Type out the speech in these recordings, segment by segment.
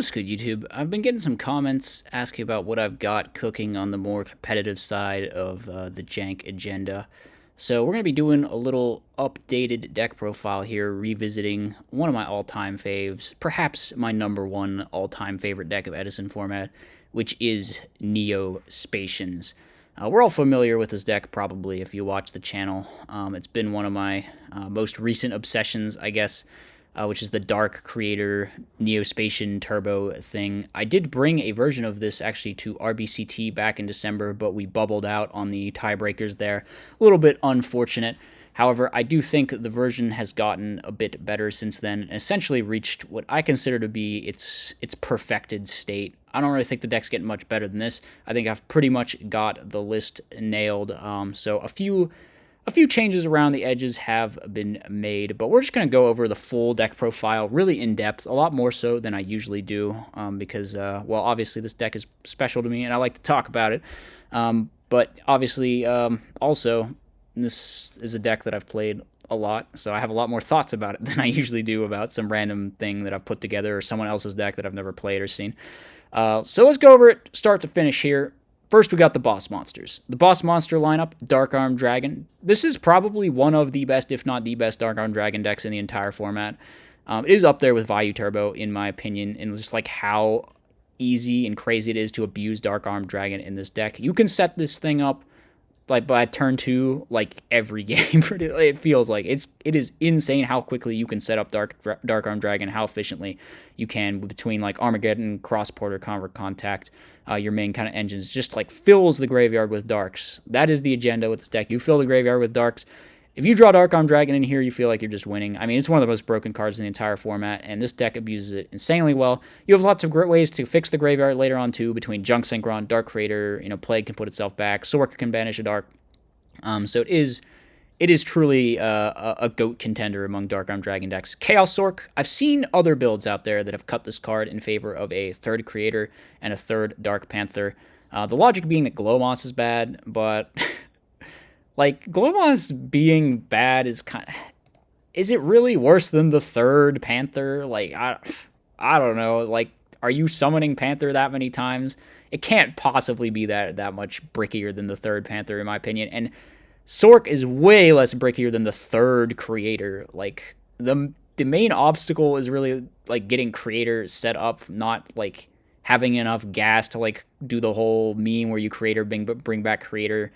What's good, YouTube? I've been getting some comments asking about what I've got cooking on the more competitive side of the jank agenda. So we're going to be doing a little updated deck profile here, revisiting one of my all-time faves, perhaps my number one all-time favorite deck of Edison Format, which is Neo-Spacians. We're all familiar with this deck, probably, if you watch the channel. It's been one of my most recent obsessions, I guess, which is the Dark Creator Neo-Spacian Turbo thing. I did bring a version of this actually to RBCT back in December, but we bubbled out on the tiebreakers there. A little bit unfortunate. However, I do think the version has gotten a bit better since then, and essentially reached what I consider to be its perfected state. I don't really think the deck's getting much better than this. I think I've pretty much got the list nailed. So a few changes around the edges have been made, but we're just going to go over the full deck profile really in depth, a lot more so than I usually do, because, well, obviously this deck is special to me and I like to talk about it. But obviously, also, this is a deck that I've played a lot, so I have a lot more thoughts about it than I usually do about some random thing that I've put together or someone else's deck that I've never played or seen. So let's go over it start to finish here. First, we got the boss monsters. The boss monster lineup, Dark Arm Dragon. This is probably one of the best, if not the best, Dark Arm Dragon decks in the entire format. It is up there with Vayu Turbo, in my opinion, and just like how easy and crazy it is to abuse Dark Arm Dragon in this deck. You can set this thing up like by turn 2, like every game. It feels like it is insane how quickly you can set up Dark Arm Dragon, how efficiently you can between like Armageddon, Crossporter, Convert Contact, your main kind of engines. Just like fills the graveyard with darks. That is the agenda with this deck. You fill the graveyard with darks. If you draw Dark Arm Dragon in here, you feel like you're just winning. I mean, it's one of the most broken cards in the entire format, and this deck abuses it insanely well. You have lots of great ways to fix the graveyard later on, too, between Junk Synchron, Dark Creator, Plague can put itself back, Sork can banish a Dark. So it is truly a GOAT contender among Dark Arm Dragon decks. Chaos Sork. I've seen other builds out there that have cut this card in favor of a third Creator and a third Dark Panther. The logic being that Glowmoss is bad, but like Glowmoss being bad is is it really worse than the third Panther? Like I don't know. Like, are you summoning Panther that many times? It can't possibly be that much brickier than the third Panther, in my opinion. And Sork is way less brickier than the third Creator. Like, the main obstacle is really like getting Creator set up, not like having enough gas to like do the whole meme where you Creator bring back Creator.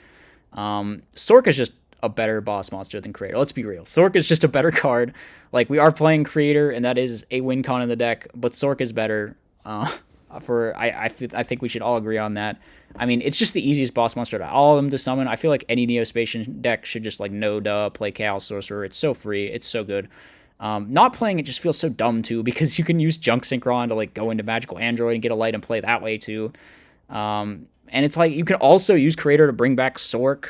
Sork is just a better boss monster than Creator. Let's be real. Sork is just a better card. Like, we are playing Creator, and that is a win con in the deck, but Sork is better. I think we should all agree on that. I mean, it's just the easiest boss monster to all of them to summon. I feel like any Neo-Spacian deck should just like play Chaos Sorcerer. It's so free. It's so good. Not playing it just feels so dumb too, because you can use Junk Synchron to like go into Magical Android and get a light and play that way too. And it's like you can also use Creator to bring back Sork.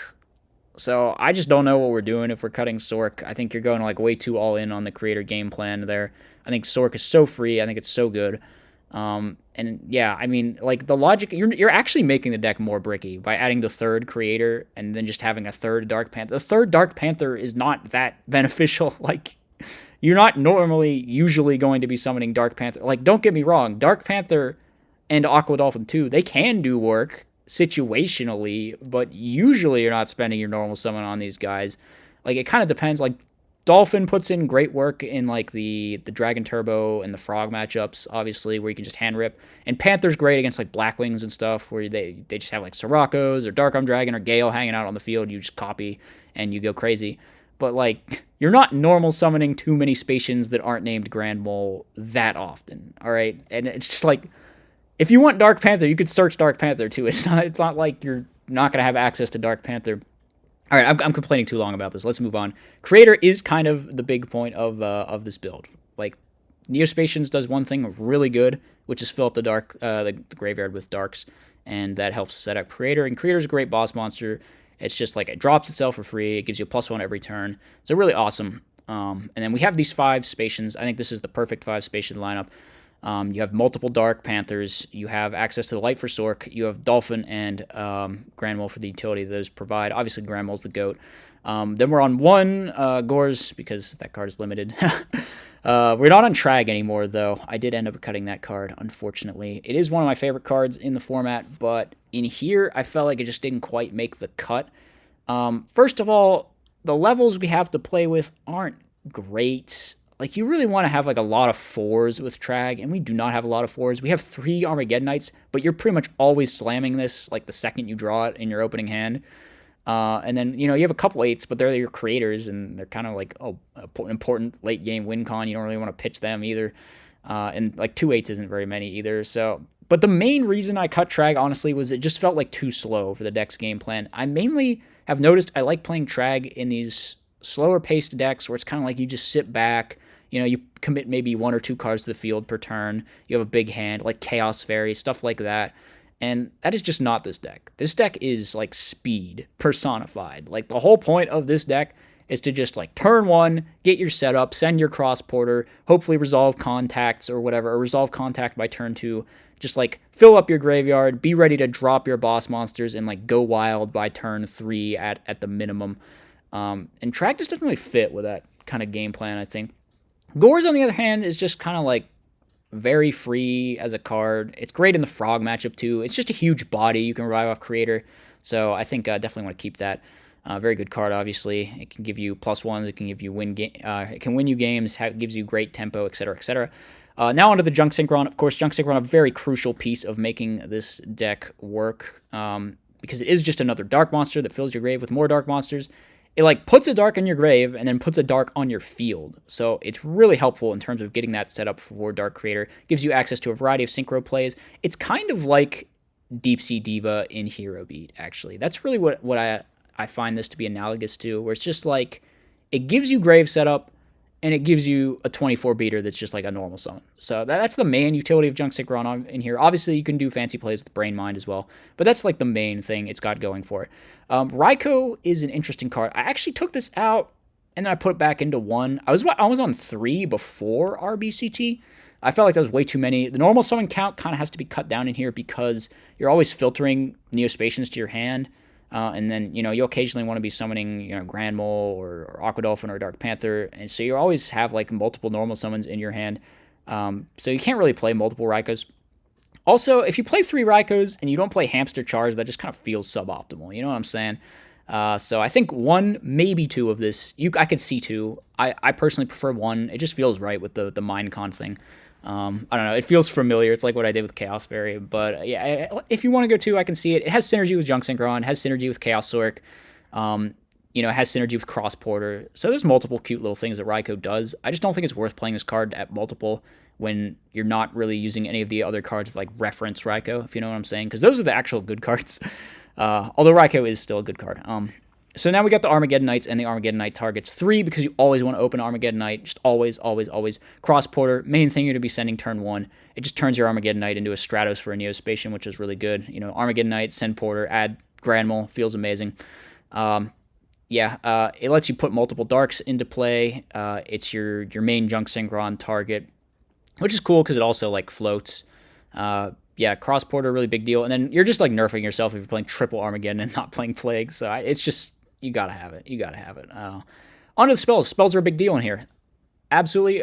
So I just don't know what we're doing if we're cutting Sork. I think you're going like way too all in on the Creator game plan there. I think Sork is so free. I think it's so good. And yeah, I mean, like the logic, you're actually making the deck more bricky by adding the third Creator and then just having a third Dark Panther. The third Dark Panther is not that beneficial. Like, you're not usually going to be summoning Dark Panther. Like, don't get me wrong, Dark Panther and Aqua Dolphin 2, they can do work situationally, but usually you're not spending your normal summon on these guys. Like, it kind of depends. Like, Dolphin puts in great work in like the Dragon Turbo and the Frog matchups, obviously, where you can just hand rip. And Panther's great against like Blackwings and stuff, where they just have like Siroccos or Dark Arm Dragon or Gale hanging out on the field. You just copy and you go crazy. But like, you're not normal summoning too many Spacians that aren't named Grand Mole that often. All right, and it's just like, if you want Dark Panther, you could search Dark Panther too. It's not like you're not gonna have access to Dark Panther. All right, I'm complaining too long about this. Let's move on. Creator is kind of the big point of this build. Like, Neo-Spacians does one thing really good, which is fill up the graveyard with darks, and that helps set up Creator. And Creator's a great boss monster. It's just like it drops itself for free. It gives you a +1 every turn. So really awesome. And then we have these 5 Spacians. I think this is the perfect 5 Spacian lineup. You have multiple Dark Panthers. You have access to the Light for Sork. You have Dolphin and Grand Mole for the utility those provide. Obviously, Grand Mole's the GOAT. Then we're on 1 Gores, because that card is limited. We're not on Trag anymore, though. I did end up cutting that card, unfortunately. It is one of my favorite cards in the format, but in here, I felt like it just didn't quite make the cut. First of all, the levels we have to play with aren't great. Like, you really want to have, like, a lot of 4s with Trag, and we do not have a lot of 4s. We have 3 Armageddonites, but you're pretty much always slamming this, like, the second you draw it in your opening hand. And then, you have a couple 8s, but they're your creators, and they're kind of like, an important late game win con. You don't really want to pitch them either. And like 2 8s isn't very many either. So, but the main reason I cut Trag, honestly, was it just felt like too slow for the deck's game plan. I mainly have noticed I like playing Trag in these slower paced decks where it's kind of like you just sit back. You commit maybe 1 or 2 cards to the field per turn. You have a big hand, like Chaos Fairy, stuff like that. And that is just not this deck. This deck is like speed personified. Like, the whole point of this deck is to just like turn 1, get your setup, send your cross porter, hopefully resolve contacts or whatever, or resolve contact by turn 2. Just like fill up your graveyard, be ready to drop your boss monsters, and like go wild by turn 3 at the minimum. And Track just doesn't really fit with that kind of game plan, I think. Gores, on the other hand, is just kind of like very free as a card. It's great in the Frog matchup too. It's just a huge body. You can revive off Creator. So I think definitely want to keep that. Very good card, obviously. It can give you +1s. It can give you it can win you games. Gives you great tempo, etc., etc. Now onto the Junk Synchron. Of course, Junk Synchron, a very crucial piece of making this deck work, because it is just another Dark Monster that fills your grave with more Dark Monsters. It like puts a dark in your grave and then puts a dark on your field. So it's really helpful in terms of getting that set up for Dark Creator. Gives you access to a variety of synchro plays. It's kind of like Deep Sea Diva in Hero Beat, actually. That's really what I find this to be analogous to, where it's just like it gives you grave setup and it gives you a 24 beater that's just like a normal summon. So that's the main utility of Junk Synchron in here. Obviously, you can do fancy plays with Brain Mind as well, but that's like the main thing it's got going for it. Raikou is an interesting card. I actually took this out and then I put it back into 1. I was on 3 before RBCT. I felt like that was way too many. The normal summon count kind of has to be cut down in here because you're always filtering Neo-Spacians to your hand. And then, you'll occasionally want to be summoning, Grand Mole or Aqua Dolphin or Dark Panther. And so you always have like multiple normal summons in your hand. So you can't really play multiple Raikous. Also, if you play 3 Raikous and you don't play Hamster Charge, that just kind of feels suboptimal. You know what I'm saying? So I think 1, maybe 2 of this. I could see 2. I personally prefer 1. It just feels right with the Minecon thing. I don't know. It feels familiar. It's like what I did with Chaos Fairy. But yeah, if you want to go 2, I can see it. It has synergy with Junk Synchron. It has synergy with Chaos Sork. It has synergy with Cross Porter. So there's multiple cute little things that Raikou does. I just don't think it's worth playing this card at multiple when you're not really using any of the other cards like reference Raikou, if you know what I'm saying. Because those are the actual good cards. Although Raikou is still a good card. So now we got the Armageddonites, and the Armageddonite targets 3 because you always want to open Armageddonite. Just always, always, always. Cross Porter, main thing you're going to be sending turn 1. It just turns your Armageddonite into a Stratos for a Neo-Spacian, which is really good. Armageddonite, send Porter, add Grand Mole, feels amazing. It lets you put multiple Darks into play. It's your main Junk Synchron target, which is cool because it also like floats. Cross Porter, really big deal. And then you're just like nerfing yourself if you're playing triple Armageddon and not playing Plague. So it's just, you gotta have it. You gotta have it. Onto the spells. Spells are a big deal in here. Absolutely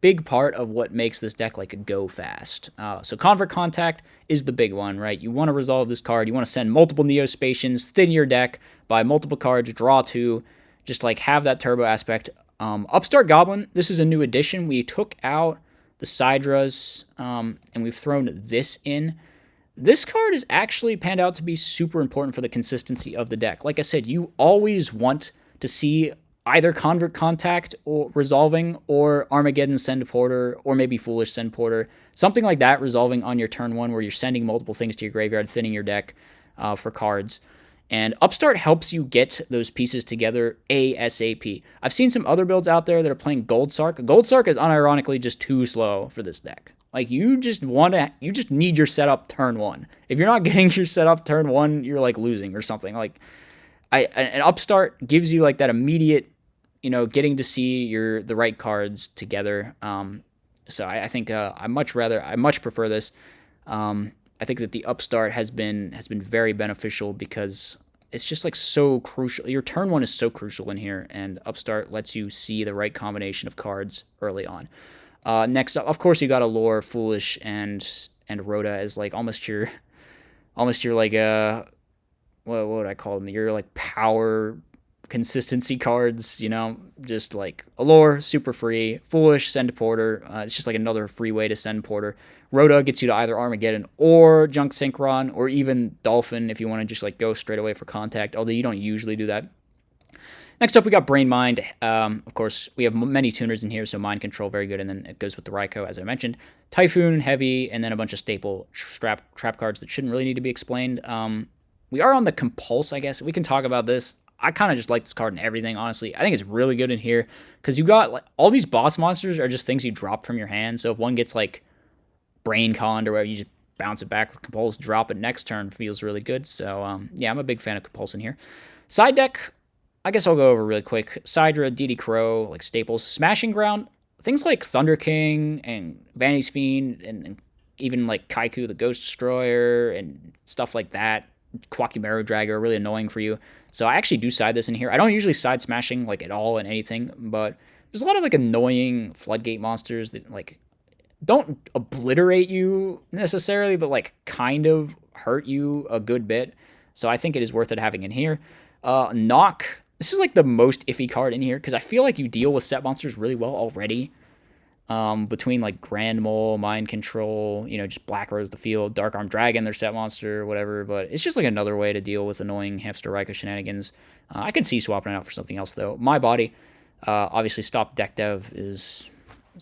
big part of what makes this deck like go fast. So Convert Contact is the big one, right? You want to resolve this card. You want to send multiple Neo-Spacians, thin your deck, buy multiple cards, draw 2, just like have that turbo aspect. Upstart Goblin, this is a new addition. We took out the Sidras, and we've thrown this in. This card is actually panned out to be super important for the consistency of the deck. Like I said, you always want to see either Convert Contact or resolving, or Armageddon Send Porter, or maybe Foolish Send Porter. Something like that resolving on your turn 1 where you're sending multiple things to your graveyard, thinning your deck for cards. And Upstart helps you get those pieces together ASAP. I've seen some other builds out there that are playing Gold Sark. Gold Sark is unironically just too slow for this deck. Like, you just need your setup turn 1. If you're not getting your setup turn 1, you're like losing or something. Like, an Upstart gives you like that immediate, getting to see the right cards together. So I think I much prefer this. I think that the Upstart has been very beneficial because it's just like so crucial. Your turn 1 is so crucial in here, and Upstart lets you see the right combination of cards early on. Next up, of course, you got Allure, Foolish, and Rhoda as like almost your like what would I call them? Your like power consistency cards, just like Allure, super free, Foolish, send Porter. It's just like another free way to send Porter. Rhoda gets you to either Armageddon or Junk Synchron, or even Dolphin if you want to just like go straight away for contact, although you don't usually do that. Next up, we got Brain Mind. Of course, we have many tuners in here, so Mind Control, very good, and then it goes with the Raikou, as I mentioned. Typhoon, Heavy, and then a bunch of staple trap cards that shouldn't really need to be explained. We are on the Compulse, I guess. We can talk about this. I kind of just like this card and everything, honestly. I think it's really good in here because you got, like, all these boss monsters are just things you drop from your hand, so if one gets, like, Brain Conned or whatever, you just bounce it back with Compulse, drop it next turn, feels really good. So, yeah, I'm a big fan of Compulse in here. Side deck, I guess I'll go over really quick. Sidra, DD Crow, like staples. Smashing Ground, things like Thunder King and Vanity's Fiend and even like Kaiku the Ghost Destroyer and stuff like that. Quakimeru Dragger are really annoying for you. So I actually do side this in here. I don't usually side Smashing like at all in anything, but there's a lot of like annoying Floodgate monsters that like don't obliterate you necessarily, but like kind of hurt you a good bit. So I think it is worth it having in here. Knock. This is like the most iffy card in here because I feel like you deal with set monsters really well already. Between like Grand Mole, Mind Control, just Black Rose the Field, Dark Arm Dragon, their set monster, whatever. But it's just like another way to deal with annoying Hamster Raikou shenanigans. I can see swapping it out for something else though. My Body, obviously Stop Deck Dev it's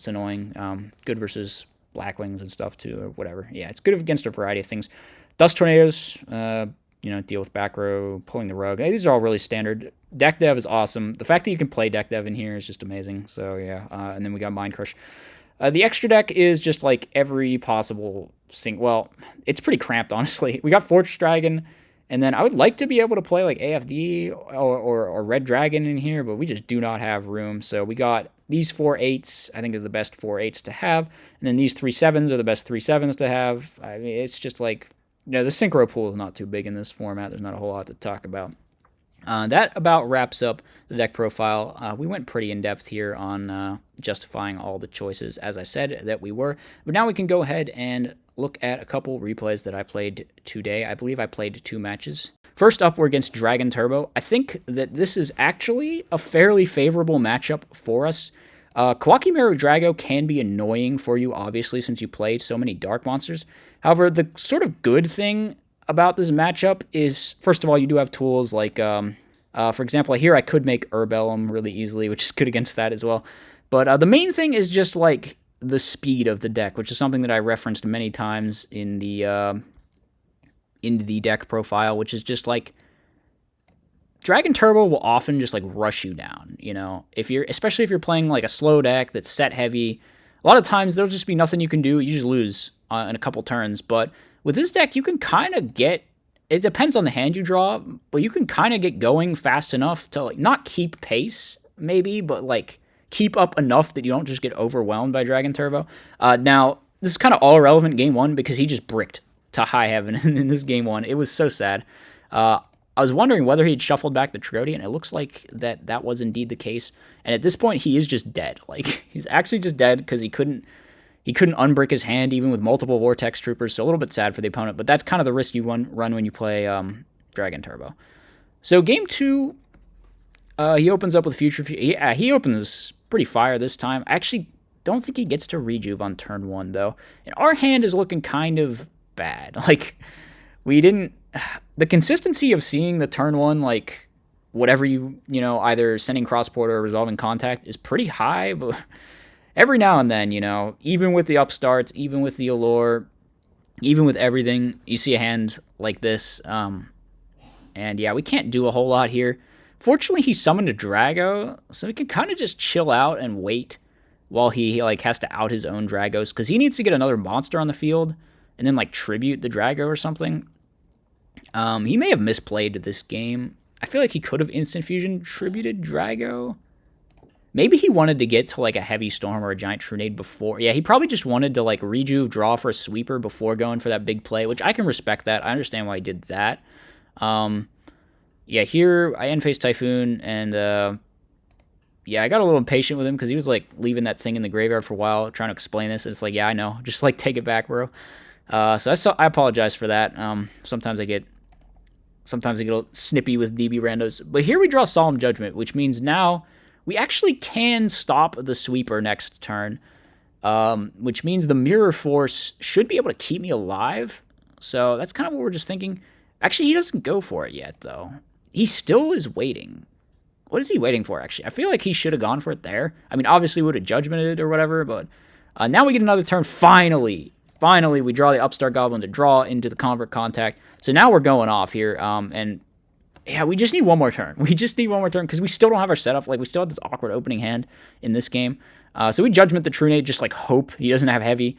annoying. Good versus Black Wings and stuff too, or whatever. Yeah, it's good against a variety of things. Dust Tornadoes, deal with back row, pulling the rug. These are all really standard. Deck Dev is awesome. The fact that you can play Deck Dev in here is just amazing. So, yeah. And then we got Mind Crush. The extra deck is just like every possible well, it's pretty cramped, honestly. We got Fortress Dragon, and then I would like to be able to play like AFD or Red Dragon in here, but we just do not have room. So we got these 4 8s. I think are the best 4 8s to have. And then these 3 7s are the best 3 7s to have. I mean, it's just like, the synchro pool is not too big in this format. There's not a whole lot to talk about. That about wraps up the deck profile. We went pretty in-depth here on justifying all the choices, as I said that we were. But now we can go ahead and look at a couple replays that I played today. I believe I played 2 matches. First up, we're against Dragon Turbo. I think that this is actually a fairly favorable matchup for us. Quakimeru Drago can be annoying for you, obviously, since you played so many dark monsters. However, the sort of good thing about this matchup is, first of all, you do have tools like, for example, here I could make Herbellum really easily, which is good against that as well. But the main thing is just like the speed of the deck, which is something that I referenced many times in the deck profile, which is just like Dragon Turbo will often just like rush you down, especially if you're playing like a slow deck that's set heavy. A lot of times there'll just be nothing you can do. You just lose in a couple turns. But with this deck, you can kind of it depends on the hand you draw, but you can kind of get going fast enough to like not keep pace maybe, but like keep up enough that you don't just get overwhelmed by Dragon Turbo. Now, this is kind of all irrelevant game 1 because he just bricked to high heaven in this game 1. It was so sad. I was wondering whether he'd shuffled back the Trigodia, and it looks like that was indeed the case. And at this point, he is just dead. Like, he's actually just dead because he couldn't unbrick his hand even with multiple Vortex Troopers, so a little bit sad for the opponent. But that's kind of the risk you run when you play Dragon Turbo. So game 2, he opens up with Future. Yeah, he opens pretty fire this time. I actually don't think he gets to Rejuve on turn 1, though. And our hand is looking kind of bad. Like, we didn't... The consistency of seeing the turn 1, like, whatever either sending Crossport or resolving contact is pretty high, but every now and then, even with the upstarts, even with the Allure, even with everything, you see a hand like this, and yeah, we can't do a whole lot here. Fortunately, he summoned a Drago, so we can kind of just chill out and wait while he like has to out his own Dragos, because he needs to get another monster on the field, and then like tribute the Drago or something. He may have misplayed this game. I feel like he could have Instant Fusion tributed Drago. Maybe he wanted to get to like a Heavy Storm or a Giant Trunade before. Yeah, he probably just wanted to like Rejuve, draw for a sweeper before going for that big play, which I can respect that. I understand why he did that. yeah, here I end phase Typhoon, and yeah, I got a little impatient with him because he was like leaving that thing in the graveyard for a while, trying to explain this. And it's like, yeah, I know, just like take it back, bro. I apologize for that. Sometimes I get a little snippy with DB randos, but here we draw Solemn Judgment, which means now we actually can stop the sweeper next turn, which means the Mirror Force should be able to keep me alive. So that's kind of what we're just thinking. Actually, he doesn't go for it yet, though. He still is waiting. What is he waiting for, actually? I feel like he should have gone for it there. I mean, obviously would have judgmented or whatever, but now we get another turn. Finally, we draw the Upstart Goblin to draw into the Convert Contact. So now we're going off here, and yeah, we just need one more turn. We just need one more turn because we still don't have our setup. Like, we still have this awkward opening hand in this game. So we Judgment the Trunade, just like hope he doesn't have heavy.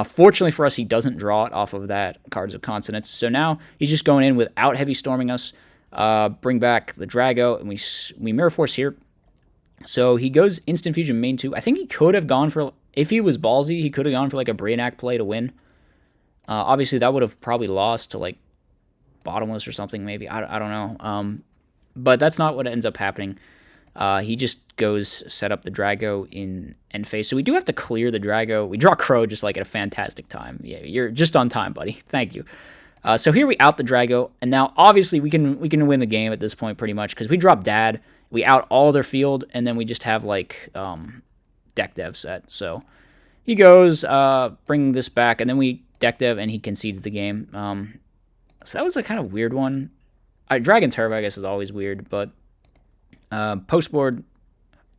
Fortunately for us, he doesn't draw it off of that Cards of Consonance. So now he's just going in without heavy storming us. Bring back the Drago, and we Mirror Force here. So he goes Instant Fusion main 2. I think he could have gone for, if he was ballsy, he could have gone for like a Brainiac play to win. Obviously, that would have probably lost to like Bottomless or something, maybe. I don't know. But that's not what ends up happening. He just goes set up the Drago in end phase. So we do have to clear the Drago. We draw Crow just like at a fantastic time. Yeah, you're just on time, buddy. Thank you. So here we out the Drago, and now obviously we can win the game at this point pretty much because we drop Dad, we out all their field, and then we just have like deck dev set. So he goes, bring this back, and then we deck dev, and he concedes the game. So that was a kind of weird one. Dragon Turbo, I guess, is always weird, but post board,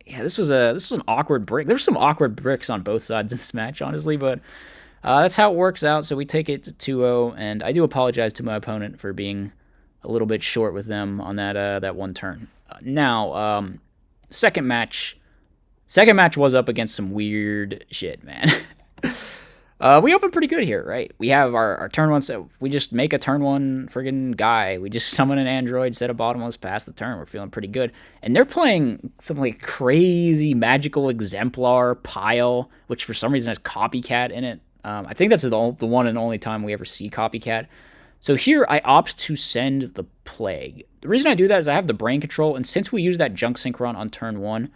yeah, this was an awkward brick. There's some awkward bricks on both sides in this match, honestly, but that's how it works out. So we take it to 2-0, and I do apologize to my opponent for being a little bit short with them on that one turn. Now, second match was up against some weird shit, man. We open pretty good here, right? We have our turn one set. We just make a turn one friggin' guy. We just summon an android, set a Bottomless, pass the turn. We're feeling pretty good. And they're playing some like crazy magical exemplar pile, which for some reason has Copycat in it. I think that's the one and only time we ever see Copycat. So here I opt to send the Plague. The reason I do that is I have the Brain Control, and since we use that Junk Synchron on turn one,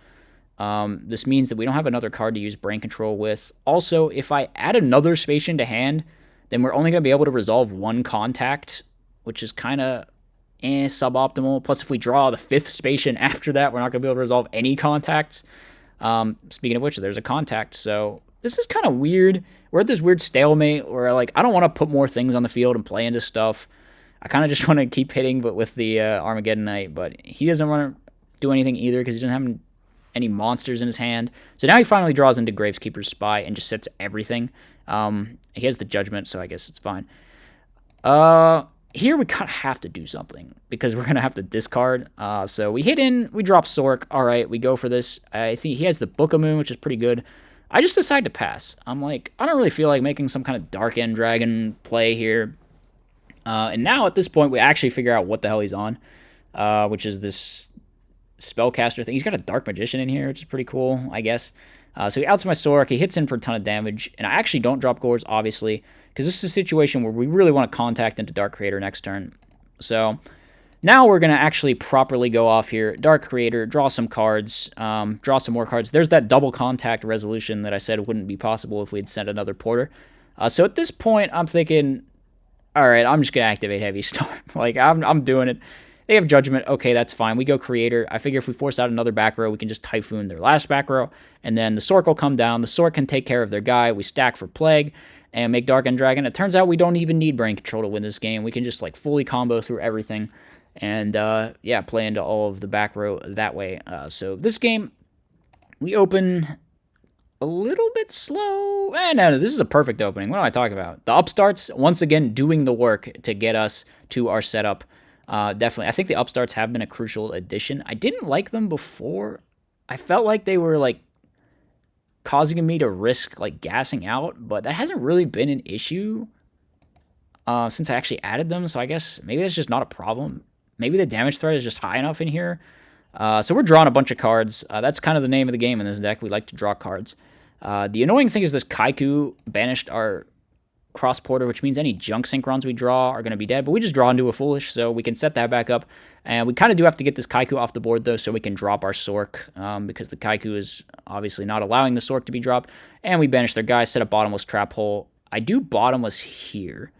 this means that we don't have another card to use Brain Control with. Also, if I add another Spacian to hand, then we're only going to be able to resolve one contact, which is kind of suboptimal. Plus, if we draw the fifth Spacian after that, we're not going to be able to resolve any contacts. Speaking of which, there's a contact, so this is kind of weird. We're at this weird stalemate where, like, I don't want to put more things on the field and play into stuff. I kind of just want to keep hitting, but with the Armageddon Knight, but he doesn't want to do anything either because he doesn't have any monsters in his hand. So now he finally draws into Gravekeeper's Spy and just sets everything. He has the Judgment, so I guess it's fine. Here we kind of have to do something because we're going to have to discard. So we hit in, we drop Sork. All right, we go for this. I think he has the Book of Moon, which is pretty good. I just decide to pass. I'm like, I don't really feel like making some kind of Dark End Dragon play here. And now at this point, we actually figure out what the hell he's on, which is this Spellcaster thing. He's got a Dark Magician in here, which is pretty cool, I guess. So he outs my Sork. He hits in for a ton of damage. And I actually don't drop Gores, obviously, because this is a situation where we really want to contact into Dark Creator next turn. So now we're going to actually properly go off here. Dark Creator, draw some cards, draw some more cards. There's that double contact resolution that I said wouldn't be possible if we had sent another Porter. So at this point, I'm thinking, all right, I'm just going to activate Heavy Storm. Like, I'm doing it. They have Judgment. Okay, that's fine. We go Creator. I figure if we force out another back row, we can just Typhoon their last back row, and then the Sork will come down. The Sork can take care of their guy. We stack for Plague and make Dark End Dragon. It turns out we don't even need Brain Control to win this game. We can just, like, fully combo through everything and, yeah, play into all of the back row that way. So this game, we open a little bit slow. No, this is a perfect opening. What am I talking about? The Upstarts, once again, doing the work to get us to our setup. Definitely. I think the Upstarts have been a crucial addition. I didn't like them before. I felt like they were, like, causing me to risk, like, gassing out, but that hasn't really been an issue since I actually added them, so I guess maybe that's just not a problem. Maybe the damage threat is just high enough in here. So we're drawing a bunch of cards. That's kind of the name of the game in this deck. We like to draw cards. The annoying thing is this Kaiku banished our cross porter, which means any junk synchrons we draw are going to be dead, but we just draw into a foolish, so we can set that back up. And we kind of do have to get this Kaiku off the board, though, so we can drop our Sork, because the Kaiku is obviously not allowing the Sork to be dropped. And we banish their guys, set a bottomless trap hole. I do bottomless here,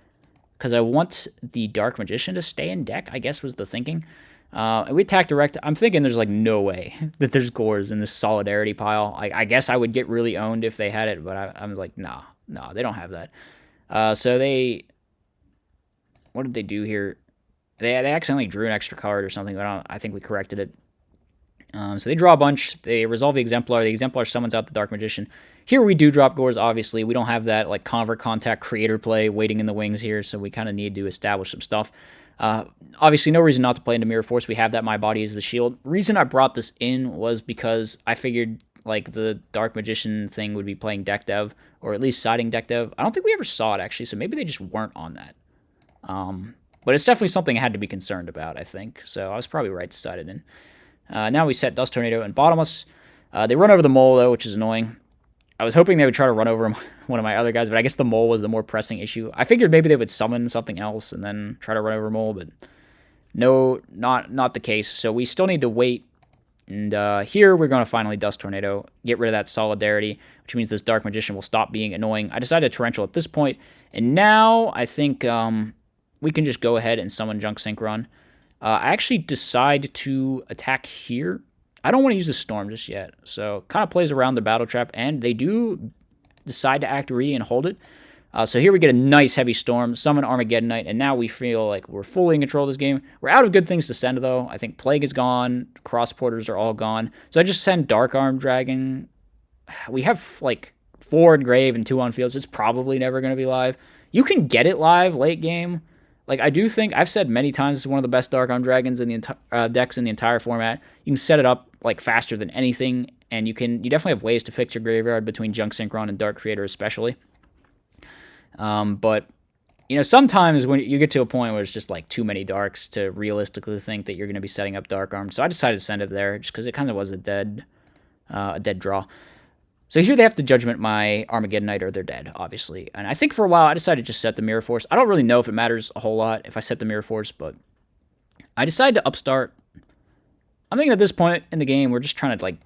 because I want the Dark Magician to stay in deck, I guess was the thinking. And we attack direct. I'm thinking there's like no way that there's Gores in this Solidarity pile. I guess I would get really owned if they had it, but I'm like, nah, they don't have that. So they, what did they do here? They accidentally drew an extra card or something, but I think we corrected it. So they draw a bunch. They resolve the Exemplar. The Exemplar summons out the Dark Magician. Here we do drop Gores, obviously. We don't have that like Convert Contact creator play waiting in the wings here, so we kind of need to establish some stuff. Obviously, no reason not to play into Mirror Force. We have that My Body is the Shield. Reason I brought this in was because I figured like the Dark Magician thing would be playing deck dev, or at least siding deck dev. I don't think we ever saw it, actually, so maybe they just weren't on that. But it's definitely something I had to be concerned about, I think. So I was probably right to side it in. Now we set Dust Tornado and Bottomless. They run over the Mole, though, which is annoying. I was hoping they would try to run over one of my other guys, but I guess the Mole was the more pressing issue. I figured maybe they would summon something else and then try to run over Mole, but no, not the case. So we still need to wait. And here we're going to finally Dust Tornado, get rid of that Solidarity, which means this Dark Magician will stop being annoying. I decided to Torrential at this point, and now I think we can just go ahead and summon Junk Synchron. I actually decide to attack here. I don't want to use the Storm just yet, so kind of plays around the Battle Trap, and they do decide to act Re and hold it. So here we get a nice heavy Storm, summon Armageddon Knight, and now we feel like we're fully in control of this game. We're out of good things to send, though. I think Plague is gone, Cross Porters are all gone, so I just send Dark Arm Dragon. We have like 4 in grave and 2 on field, so it's probably never going to be live. You can get it live late game. Like, I do think, I've said many times, it's one of the best Dark Arm Dragons in the decks in the entire format. You can set it up, like, faster than anything, and you definitely have ways to fix your graveyard between Junk Synchron and Dark Creator especially. But, you know, sometimes when you get to a point where it's just, like, too many Darks to realistically think that you're going to be setting up Dark Arm, so I decided to send it there, just because it kind of was a dead draw. So here they have to Judgment my Armageddon Knight, or they're dead, obviously. And I think for a while I decided to just set the Mirror Force. I don't really know if it matters a whole lot if I set the Mirror Force, but I decided to upstart. I'm thinking at this point in the game, we're just trying to, like,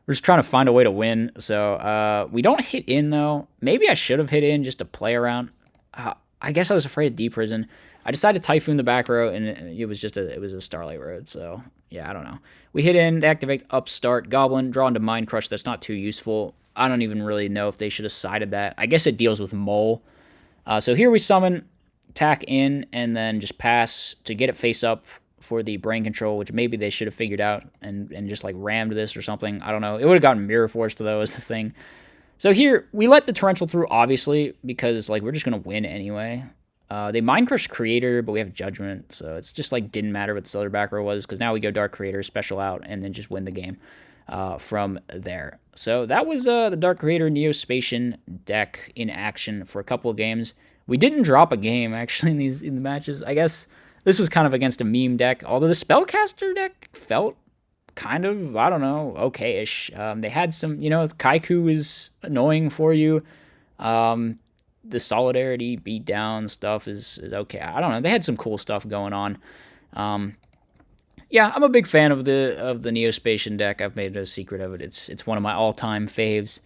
we're just trying to find a way to win. So we don't hit in, though. Maybe I should have hit in just to play around. I guess I was afraid of Deep Prison. I decided to Typhoon the back row, and it was a Starlight Road, so yeah, I don't know. We hit in, they activate Upstart, Goblin, draw into Mind Crush. That's not too useful. I don't even really know if they should have sided that. I guess it deals with Mole. So here we summon, attack in, and then just pass to get it face up for the Brain Control, which maybe they should have figured out and just like rammed this or something. I don't know. It would have gotten Mirror Forced, though, is the thing. So here, we let the Torrential through, obviously, because like we're just going to win anyway. They Mind Crush Creator, but we have Judgment, so it's just like didn't matter what this other back row was, because now we go Dark Creator, special out, and then just win the game from there. So that was the Dark Creator Neo-Spacian deck in action for a couple of games. We didn't drop a game, actually, in the matches. I guess this was kind of against a meme deck, although the Spellcaster deck felt kind of, I don't know, okay-ish. They had some, you know, Kaiku is annoying for you. The Solidarity beatdown stuff is okay. I don't know. They had some cool stuff going on. Yeah, I'm a big fan of the Neo-Spacian deck. I've made no secret of it. It's one of my all-time faves.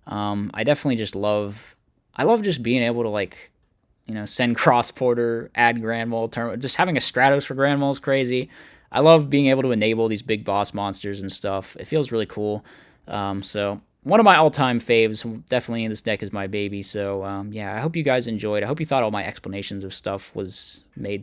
I definitely just love just being able to, like, you know, send Cross Porter, add Grand Mole, just having a Stratos for Grand Mole is crazy. I love being able to enable these big boss monsters and stuff. It feels really cool. So one of my all-time faves, definitely in this deck, is my baby. So yeah, I hope you guys enjoyed. I hope you thought all my explanations of stuff made